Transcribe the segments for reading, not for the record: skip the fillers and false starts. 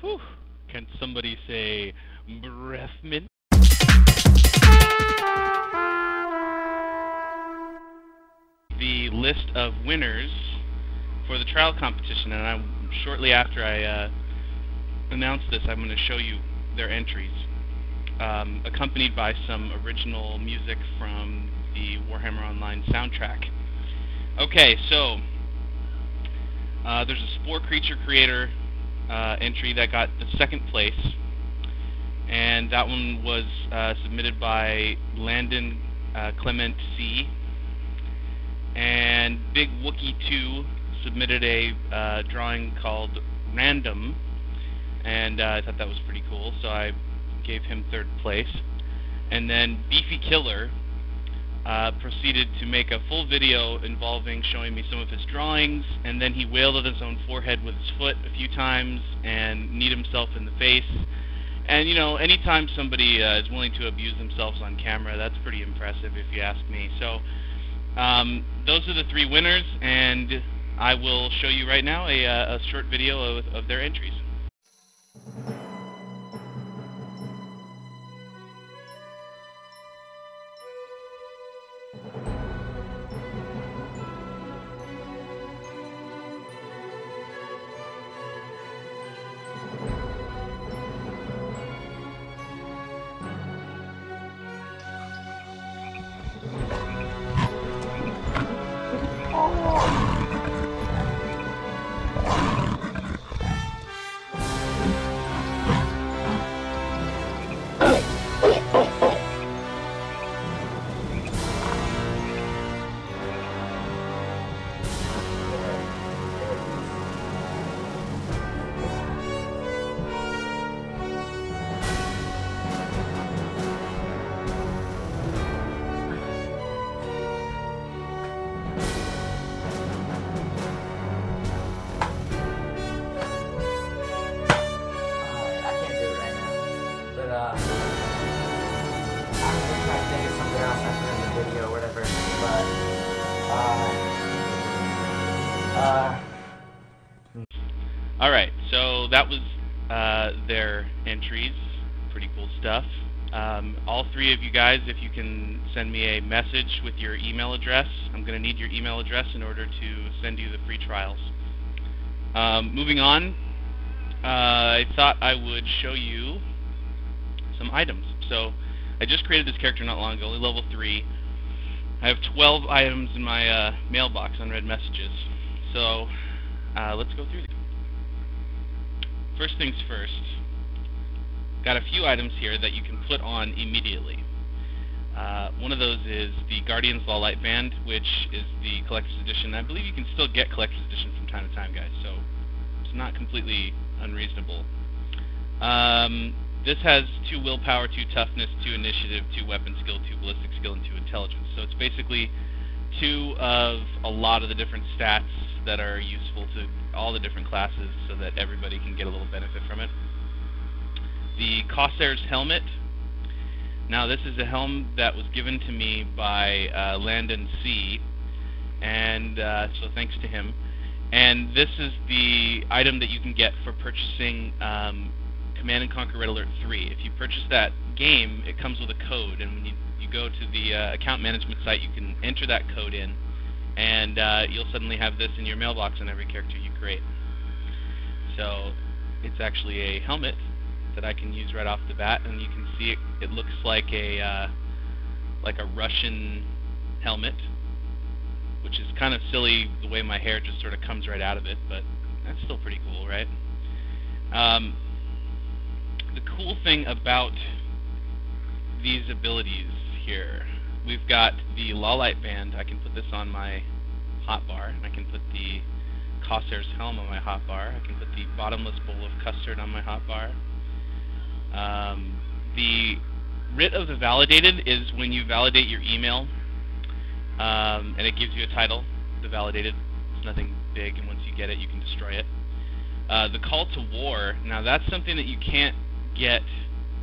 Whew. Can somebody say breath mint? The list of winners for the trial competition, and shortly after I announce this, I'm going to show you their entries, accompanied by some original music from the Warhammer Online soundtrack. Okay, so there's a Spore Creature Creator entry that got the second place, and that one was submitted by LandonClementeC. And Big Wookie 2 submitted a drawing called Random, and I thought that was pretty cool, so I gave him third place. And then BeefyKiller proceeded to make a full video involving showing me some of his drawings, and then he wailed at his own forehead with his foot a few times and kneed himself in the face. And, you know, anytime somebody is willing to abuse themselves on camera, that's pretty impressive if you ask me. So those are the three winners, and I will show you right now a short video of their entries. Alright, so that was their entries. Pretty cool stuff. All three of you guys, if you can send me a message with your email address. I'm going to need your email address in order to send you the free trials. Moving on, I thought I would show you some items. So I just created this character not long ago, only level 3. I have 12 items in my mailbox, unread messages. So let's go through them. First things first, got a few items here that you can put on immediately. One of those is the Guardian's Law Light Band, which is the Collector's Edition. I believe you can still get Collector's Edition from time to time, guys, so it's not completely unreasonable. This has 2 willpower, 2 toughness, 2 initiative, 2 weapon skill, 2 ballistic skill, and 2 intelligence. So it's basically 2 of a lot of the different stats that are useful to all the different classes so that everybody can get a little benefit from it. The Corsair's Helmet. Now this is a helm that was given to me by LandonC, and so thanks to him. And this is the item that you can get for purchasing Command & Conquer Red Alert 3. If you purchase that game, it comes with a code, and when you go to the account management site, you can enter that code in, and you'll suddenly have this in your mailbox on every character you create. So it's actually a helmet that I can use right off the bat, and you can see it looks like a Russian helmet, which is kind of silly the way my hair just sort of comes right out of it, but that's still pretty cool, right? The cool thing about these abilities here, we've got the Law Light Band. I can put this on my hotbar. I can put the Corsair's Helm on my hotbar. I can put the Bottomless Bowl of Custard on my hotbar. The Writ of the Validated is when you validate your email, and it gives you a title. The Validated. It's nothing big, and once you get it, you can destroy it. The Call to War. Now that's something that you can't get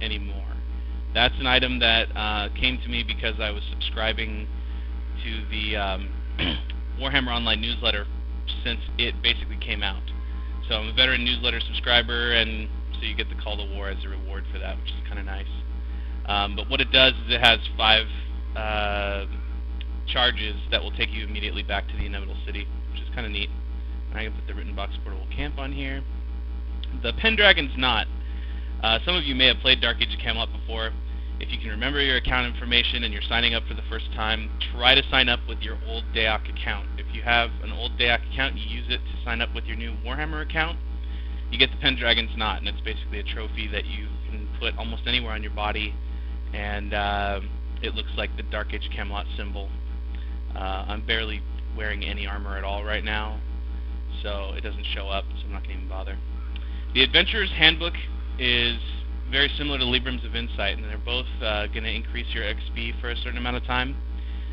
anymore. That's an item that came to me because I was subscribing to the Warhammer Online newsletter since it basically came out. So I'm a veteran newsletter subscriber, and so you get the Call to War as a reward for that, which is kind of nice. But what it does is it has 5 charges that will take you immediately back to the Inevitable City, which is kind of neat. And I can put the Written Box Portable Camp on here. The Pendragon's not. Some of you may have played Dark Age of Camelot before. If you can remember your account information and you're signing up for the first time, try to sign up with your old Dayak account. If you have an old Dayak account, you use it to sign up with your new Warhammer account, you get the Pendragon's Knot, and it's basically a trophy that you can put almost anywhere on your body, and it looks like the Dark Age of Camelot symbol. I'm barely wearing any armor at all right now, so it doesn't show up, so I'm not going to even bother. The Adventurer's Handbook is very similar to Librams of Insight, and they're both going to increase your XP for a certain amount of time.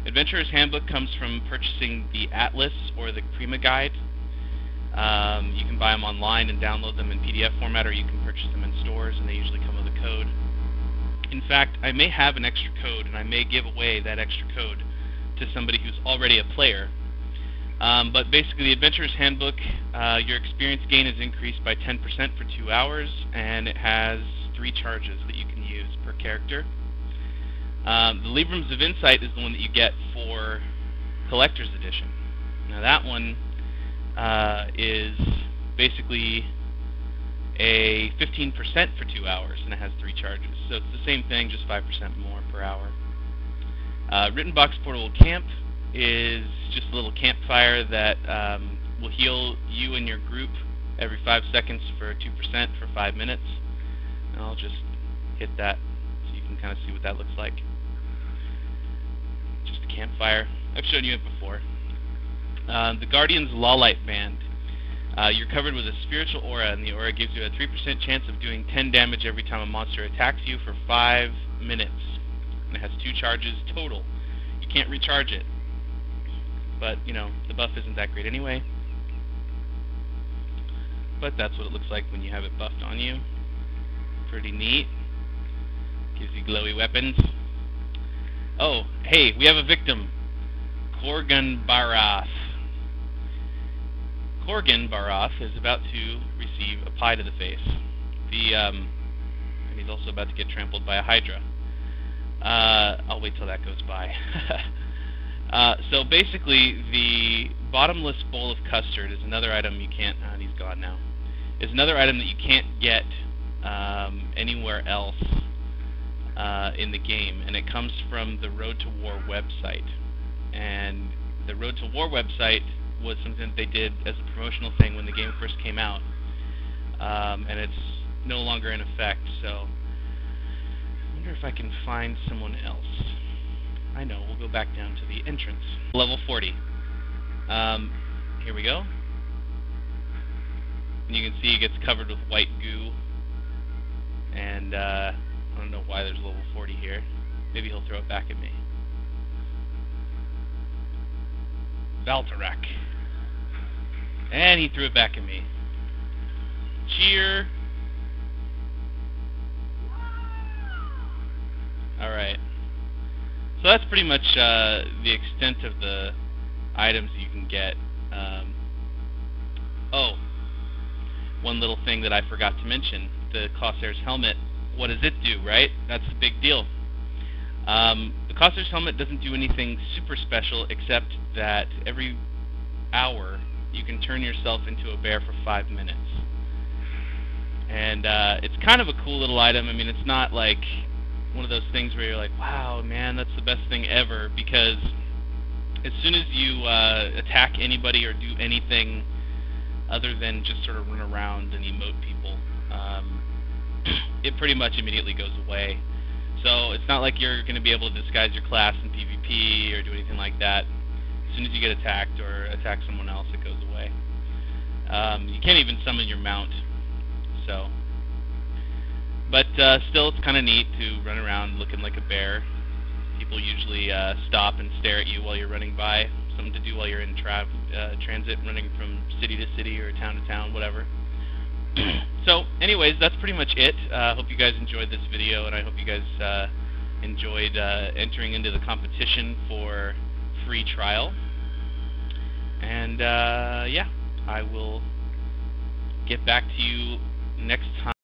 Adventurer's Handbook comes from purchasing the Atlas or the Prima Guide. You can buy them online and download them in PDF format, or you can purchase them in stores, and they usually come with a code. In fact, I may have an extra code, and I may give away that extra code to somebody who's already a player. But basically, the Adventurer's Handbook, your experience gain is increased by 10% for 2 hours, and it has 3 charges that you can use per character. The Librams of Insight is the one that you get for Collector's Edition. Now that one is basically a 15% for 2 hours, and it has 3 charges. So it's the same thing, just 5% more per hour. Written Box Portable Camp is just a little campfire that will heal you and your group every 5 seconds for 2% for 5 minutes. And I'll just hit that so you can kind of see what that looks like. Just a campfire. I've shown you it before. The Guardian's Lawlight Band. You're covered with a spiritual aura, and the aura gives you a 3% chance of doing 10 damage every time a monster attacks you for 5 minutes. And it has 2 charges total. You can't recharge it. But, you know, the buff isn't that great anyway. But that's what it looks like when you have it buffed on you. Pretty neat. Gives you glowy weapons. Oh, hey, we have a victim. Korgan Barath. Korgan Barath is about to receive a pie to the face. And he's also about to get trampled by a Hydra. I'll wait till that goes by. So basically, the bottomless bowl of custard is another item you can't. And he's gone now. Is another item that you can't get anywhere else in the game, and it comes from the Road to War website. And the Road to War website was something that they did as a promotional thing when the game first came out, and it's no longer in effect. So I wonder if I can find someone else. I know, we'll go back down to the entrance. Level 40. Here we go. And you can see it gets covered with white goo. And I don't know why there's level 40 here. Maybe he'll throw it back at me. Valtarak. And he threw it back at me. Cheer. Alright. So that's pretty much the extent of the items you can get. Oh, one little thing that I forgot to mention. The Corsair's helmet, what does it do, right? That's the big deal. The Corsair's helmet doesn't do anything super special, except that every hour you can turn yourself into a bear for 5 minutes. And it's kind of a cool little item. I mean, it's not like one of those things where you're like, wow, man, that's the best thing ever, because as soon as you attack anybody or do anything other than just sort of run around and emote people, it pretty much immediately goes away. So it's not like you're going to be able to disguise your class in PvP or do anything like that. As soon as you get attacked or attack someone else, it goes away. You can't even summon your mount. So, but still, it's kind of neat to run around looking like a bear. People usually stop and stare at you while you're running by. Something to do while you're in transit, running from city to city or town to town, whatever. So, anyways, that's pretty much it. Hope you guys enjoyed this video, and I hope you guys enjoyed entering into the competition for free trial. And yeah, I will get back to you next time.